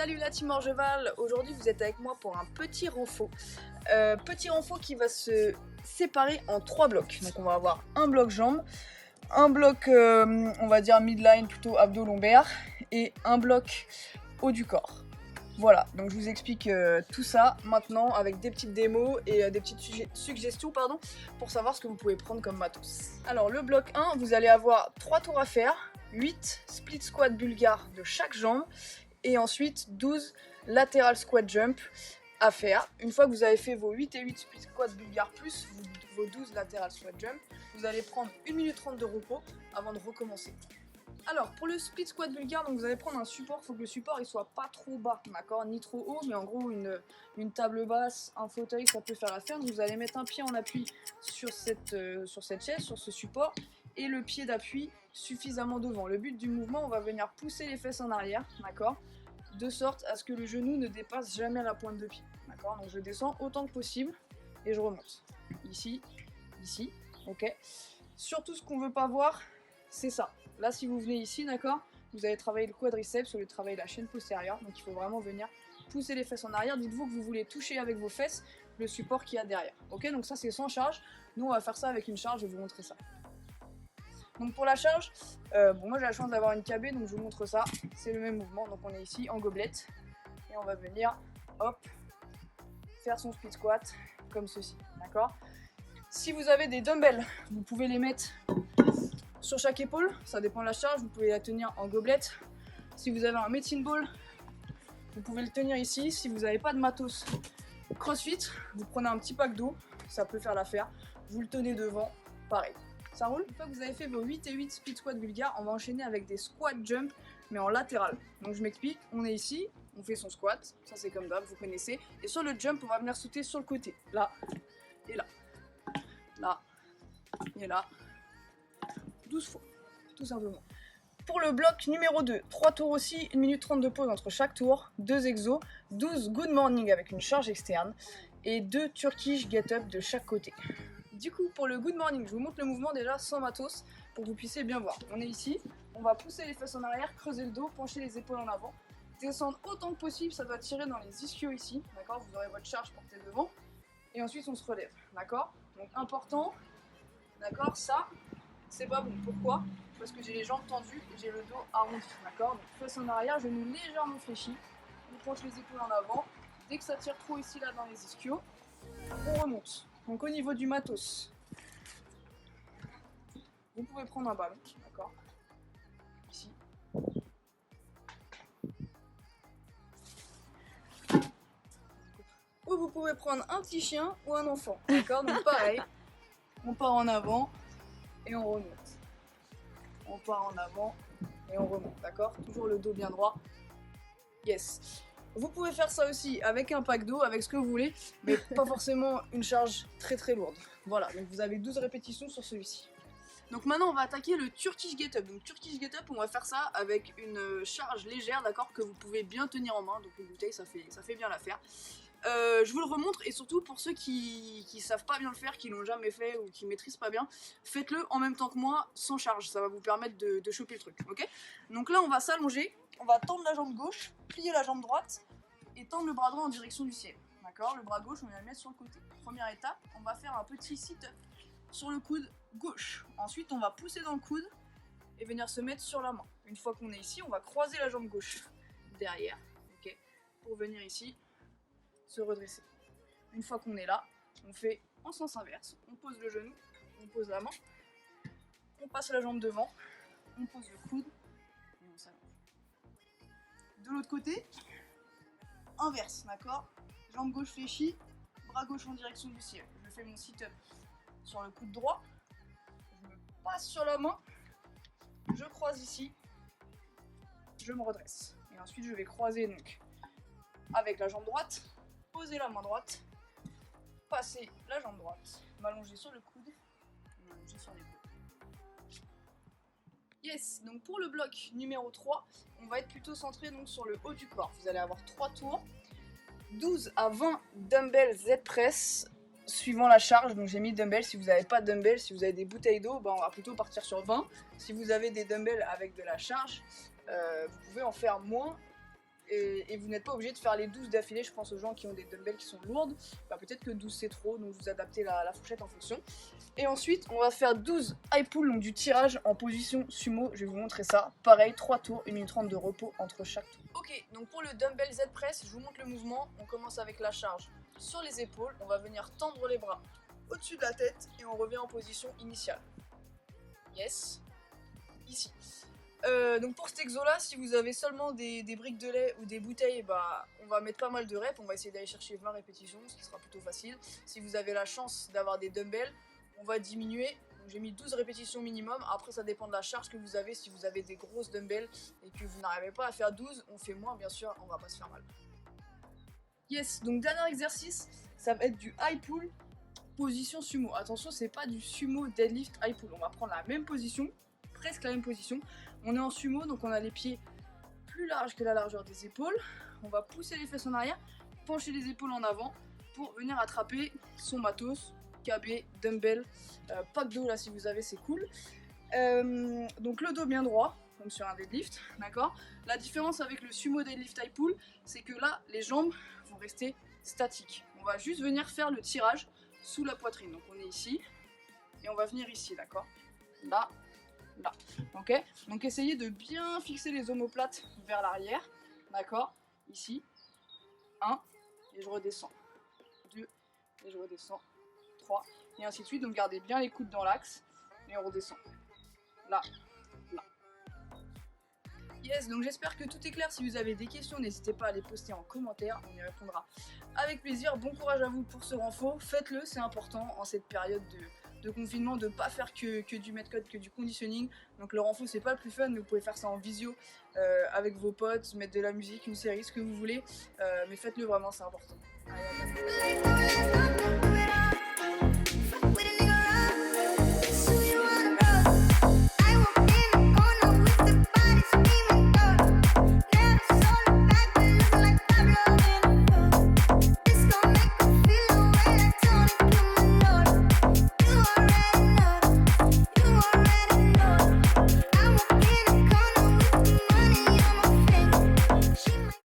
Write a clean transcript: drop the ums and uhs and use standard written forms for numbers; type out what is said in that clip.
Salut la team Orgeval, aujourd'hui vous êtes avec moi pour un petit renfo. Petit renfo qui va se séparer en 3 blocs. Donc on va avoir un bloc jambes, un bloc on va dire midline plutôt abdos lombaires et un bloc haut du corps. Voilà, donc je vous explique tout ça maintenant avec des petites démos et des petites suggestions pour savoir ce que vous pouvez prendre comme matos. Alors le bloc 1, vous allez avoir 3 tours à faire, 8 split squat bulgares de chaque jambe et ensuite 12 lateral squat jump à faire. Une fois que vous avez fait vos 8 et 8 split squat bulgares plus vos 12 lateral squat jump, vous allez prendre 1 minute 30 de repos avant de recommencer. Alors pour le split squat bulgare, donc vous allez prendre un support, il faut que le support il soit pas trop bas, d'accord, ni trop haut, mais en gros une table basse, un fauteuil, ça peut faire l'affaire. Donc vous allez mettre un pied en appui sur cette chaise, sur ce support, et le pied d'appui suffisamment devant. Le but du mouvement, on va venir pousser les fesses en arrière, d'accord, de sorte à ce que le genou ne dépasse jamais la pointe de pied, d'accord. Donc je descends autant que possible et je remonte. Ici, ici, ok. Surtout ce qu'on veut pas voir, c'est ça. Là, si vous venez ici, d'accord, vous allez travailler le quadriceps au lieu de travailler la chaîne postérieure. Donc il faut vraiment venir pousser les fesses en arrière. Dites-vous que vous voulez toucher avec vos fesses le support qu'il y a derrière. Ok, donc ça c'est sans charge. Nous on va faire ça avec une charge, je vais vous montrer ça. Donc pour la charge, moi j'ai la chance d'avoir une KB, donc je vous montre ça. C'est le même mouvement, donc on est ici en gobelette. Et on va venir, hop, faire son split squat comme ceci, d'accord. Si vous avez des dumbbells, vous pouvez les mettre sur chaque épaule, ça dépend de la charge, vous pouvez la tenir en gobelette. Si vous avez un medicine ball, vous pouvez le tenir ici. Si vous n'avez pas de matos CrossFit, vous prenez un petit pack d'eau, ça peut faire l'affaire. Vous le tenez devant, pareil. Ça roule. Une fois que vous avez fait vos 8 et 8 split squat bulgares, on va enchaîner avec des squat jump, mais en latéral. Donc je m'explique, on est ici, on fait son squat, ça c'est comme d'hab, vous connaissez. Et sur le jump, on va venir sauter sur le côté, là, et là, là, et là. 12 fois, tout simplement. Pour le bloc numéro 2, 3 tours aussi, 1 minute 30 de pause entre chaque tour, 2 exos, 12 good morning avec une charge externe et 2 Turkish get up de chaque côté. Du coup, pour le good morning, je vous montre le mouvement déjà sans matos pour que vous puissiez bien voir. On est ici, on va pousser les fesses en arrière, creuser le dos, pencher les épaules en avant, descendre autant que possible, ça doit tirer dans les ischios ici, d'accord, vous aurez votre charge portée devant, et ensuite on se relève, d'accord. Donc important, d'accord, ça, c'est pas bon. Pourquoi? Parce que j'ai les jambes tendues et j'ai le dos arrondi, d'accord. Donc fesses en arrière, genou légèrement fléchi, on penche les épaules en avant. Dès que ça tire trop ici là dans les ischios, on remonte. Donc au niveau du matos, vous pouvez prendre un ballon, d'accord, ici. Ou vous pouvez prendre un petit chien ou un enfant, d'accord. Donc pareil, on part en avant et on remonte. On part en avant et on remonte, d'accord. Toujours le dos bien droit. Yes. Vous pouvez faire ça aussi avec un pack d'eau, avec ce que vous voulez, mais pas forcément une charge très très lourde. Voilà, donc vous avez 12 répétitions sur celui-ci. Donc maintenant on va attaquer le Turkish Get Up. Donc Turkish Get Up, on va faire ça avec une charge légère, d'accord, que vous pouvez bien tenir en main. Donc une bouteille, ça fait bien l'affaire. Je vous le remontre, et surtout pour ceux qui savent pas bien le faire, qui l'ont jamais fait ou qui maîtrisent pas bien, faites-le en même temps que moi sans charge, ça va vous permettre de choper le truc, ok. Donc là on va s'allonger, on va tendre la jambe gauche, plier la jambe droite et tendre le bras droit en direction du ciel, d'accord. Le bras gauche on va le mettre sur le côté. Première étape, on va faire un petit sit-up sur le coude gauche. Ensuite on va pousser dans le coude et venir se mettre sur la main. Une fois qu'on est ici, on va croiser la jambe gauche derrière, ok, pour venir ici se redresser. Une fois qu'on est là, on fait en sens inverse. On pose le genou, on pose la main, on passe la jambe devant, on pose le coude et on s'allonge. De l'autre côté, inverse, d'accord. Jambe gauche fléchie, bras gauche en direction du ciel. Je fais mon sit-up sur le coude droit, je me passe sur la main, je croise ici, je me redresse. Et ensuite je vais croiser donc avec la jambe droite, poser la main droite, passer la jambe droite, m'allonger sur le coude, m'allonger sur l'épaule. Yes, donc pour le bloc numéro 3, on va être plutôt centré donc sur le haut du corps. Vous allez avoir 3 tours, 12 à 20 dumbbells Z-press, suivant la charge. Donc j'ai mis dumbbells, si vous n'avez pas de dumbbells, si vous avez des bouteilles d'eau, on va plutôt partir sur 20. Si vous avez des dumbbells avec de la charge, vous pouvez en faire moins et vous n'êtes pas obligé de faire les 12 d'affilée. Je pense aux gens qui ont des dumbbells qui sont lourdes, bah, peut-être que 12 c'est trop, donc vous adaptez la fourchette en fonction. Et ensuite on va faire 12 high pull, donc du tirage en position sumo, je vais vous montrer ça. Pareil, 3 tours, 1 minute 30 de repos entre chaque tour. Ok, donc pour le dumbbell Z press, je vous montre le mouvement. On commence avec la charge sur les épaules, on va venir tendre les bras au-dessus de la tête et on revient en position initiale. Yes, ici. Donc pour cet exo là, si vous avez seulement des briques de lait ou des bouteilles, bah, on va mettre pas mal de reps, on va essayer d'aller chercher 20 répétitions, ce qui sera plutôt facile. Si vous avez la chance d'avoir des dumbbells, on va diminuer. Donc j'ai mis 12 répétitions minimum, après ça dépend de la charge que vous avez. Si vous avez des grosses dumbbells et que vous n'arrivez pas à faire 12, on fait moins bien sûr, on va pas se faire mal. Yes, donc dernier exercice, ça va être du high pull, position sumo. Attention, c'est pas du sumo deadlift high pull, on va prendre la même position, presque la même position. On est en sumo, donc on a les pieds plus larges que la largeur des épaules. On va pousser les fesses en arrière, pencher les épaules en avant pour venir attraper son matos, KB, dumbbell, pack d'eau là si vous avez, c'est cool. Donc le dos bien droit, comme sur un deadlift, d'accord. La différence avec le sumo deadlift high pull, c'est que là, les jambes vont rester statiques. On va juste venir faire le tirage sous la poitrine. Donc on est ici, et on va venir ici, d'accord. Là. Là, ok. Donc essayez de bien fixer les omoplates vers l'arrière, d'accord. Ici, 1, et je redescends, 2, et je redescends, 3, et ainsi de suite. Donc gardez bien les coudes dans l'axe, et on redescend, là, là. Yes, donc j'espère que tout est clair. Si vous avez des questions, n'hésitez pas à les poster en commentaire, on y répondra avec plaisir. Bon courage à vous pour ce renfort, faites-le, c'est important en cette période de confinement, de ne pas faire que du metcode, que du conditioning. Donc le renfort c'est pas le plus fun, mais vous pouvez faire ça en visio avec vos potes, mettre de la musique, une série, ce que vous voulez, mais faites-le vraiment, c'est important. Allez, à bientôt.